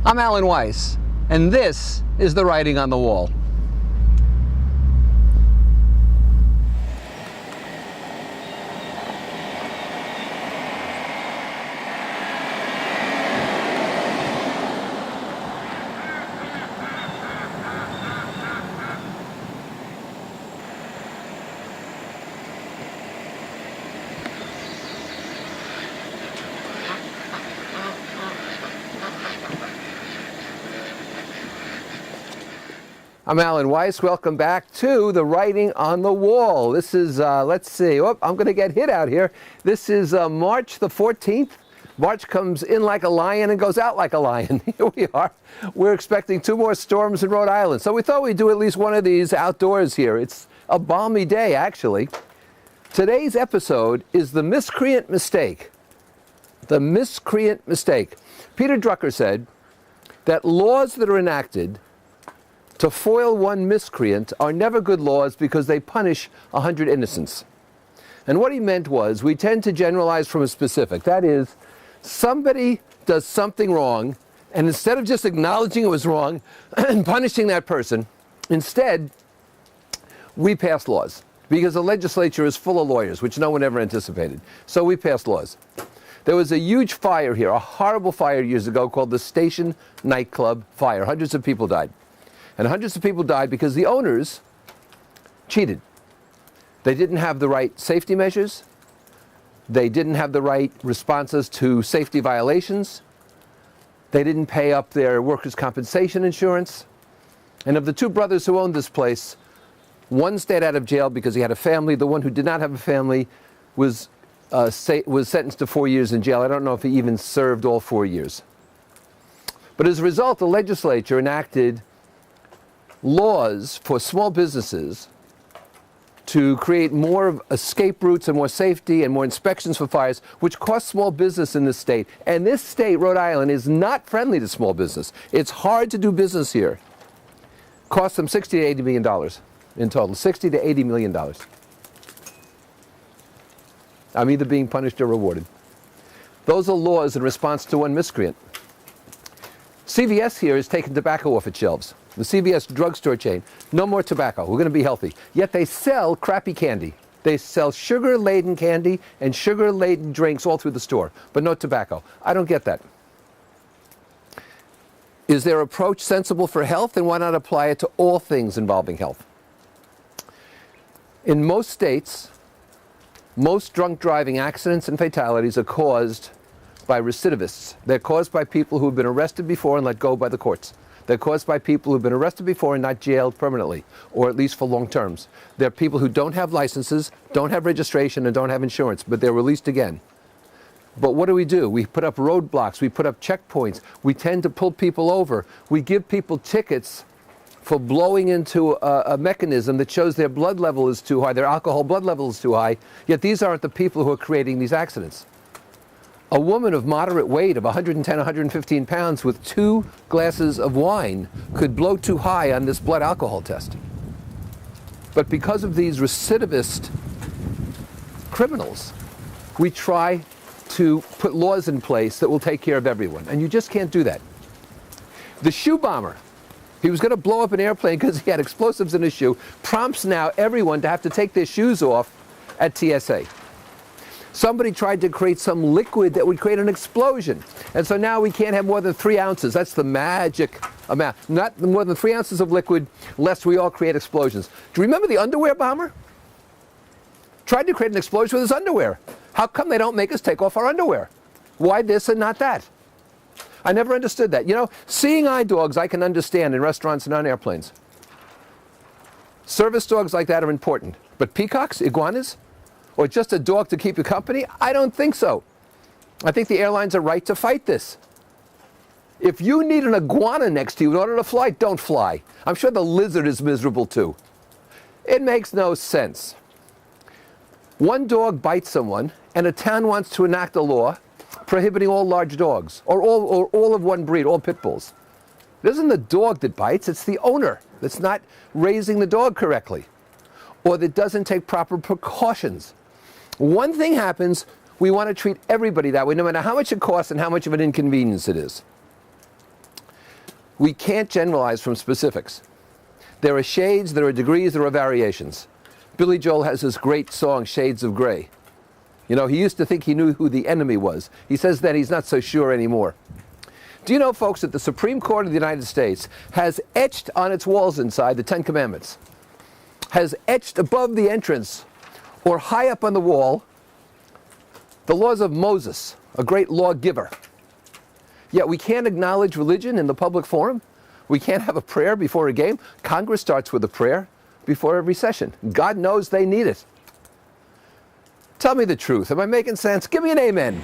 I'm Alan Weiss, and this is The Writing on the Wall. I'm Alan Weiss. Welcome back to The Writing on the Wall. This is, let's see, I'm going to get hit out here. This is March the 14th. March comes in like a lion and goes out like a lion. Here we are. We're expecting 2 more storms in Rhode Island. So we thought we'd do at least one of these outdoors here. It's a balmy day, actually. Today's episode is the miscreant mistake. The miscreant mistake. Peter Drucker said that laws that are enacted to foil one miscreant are never good laws because they punish 100 innocents. And what he meant was we tend to generalize from a specific. That is, somebody does something wrong, and instead of just acknowledging it was wrong and punishing that person, instead we pass laws because the legislature is full of lawyers, which no one ever anticipated. So we pass laws. There was a huge fire here, a horrible fire years ago called the Station Nightclub Fire. Hundreds of people died. And hundreds of people died because the owners cheated. They didn't have the right safety measures. They didn't have the right responses to safety violations. They didn't pay up their workers' compensation insurance. And of the 2 brothers who owned this place, one stayed out of jail because he had a family. The one who did not have a family was sentenced to 4 years in jail. I don't know if he even served all 4 years. But as a result, the legislature enacted laws for small businesses to create more escape routes and more safety and more inspections for fires, which cost small business in this state. And this state, Rhode Island, is not friendly to small business. It's hard to do business here. Cost them $60 to $80 million in total. $60 to $80 million. I'm either being punished or rewarded. Those are laws in response to one miscreant. CVS here has taken tobacco off its shelves. The CVS drugstore chain, no more tobacco. We're going to be healthy. Yet they sell crappy candy. They sell sugar-laden candy and sugar-laden drinks all through the store, but no tobacco. I don't get that. Is their approach sensible for health? And why not apply it to all things involving health? In most states, most drunk driving accidents and fatalities are caused by recidivists. They're caused by people who have been arrested before and let go by the courts. They're caused by people who've been arrested before and not jailed permanently, or at least for long terms. They're people who don't have licenses, don't have registration, and don't have insurance, but they're released again. But what do? We put up roadblocks, we put up checkpoints, we tend to pull people over, we give people tickets for blowing into a mechanism that shows their blood level is too high, their alcohol blood level is too high, yet these aren't the people who are creating these accidents. A woman of moderate weight of 110, 115 pounds with 2 glasses of wine could blow too high on this blood alcohol test. But because of these recidivist criminals, we try to put laws in place that will take care of everyone. And you just can't do that. The shoe bomber, he was going to blow up an airplane because he had explosives in his shoe, prompts now everyone to have to take their shoes off at TSA. Somebody tried to create some liquid that would create an explosion. And so now we can't have more than 3 ounces. That's the magic amount. Not more than 3 ounces of liquid, lest we all create explosions. Do you remember the underwear bomber? Tried to create an explosion with his underwear. How come they don't make us take off our underwear? Why this and not that? I never understood that. You know, seeing eye dogs I can understand in restaurants and on airplanes. Service dogs like that are important. But peacocks, iguanas, or just a dog to keep you company? I don't think so. I think the airlines are right to fight this. If you need an iguana next to you in order to fly, don't fly. I'm sure the lizard is miserable too. It makes no sense. One dog bites someone, and a town wants to enact a law prohibiting all large dogs, or all of one breed, all pit bulls. It isn't the dog that bites, it's the owner that's not raising the dog correctly, or that doesn't take proper precautions. One thing happens, we want to treat everybody that way, no matter how much it costs and how much of an inconvenience it is. We can't generalize from specifics. There are shades, there are degrees, there are variations. Billy Joel has this great song, Shades of Grey. You know, he used to think he knew who the enemy was. He says that he's not so sure anymore. Do you know, folks, that the Supreme Court of the United States has etched on its walls inside the Ten Commandments, has etched above the entrance or high up on the wall the laws of Moses, a great lawgiver. Yet we can't acknowledge religion in the public forum. We can't have a prayer before a game. Congress starts with a prayer before every session. God knows they need it. Tell me the truth. Am I making sense? Give me an amen.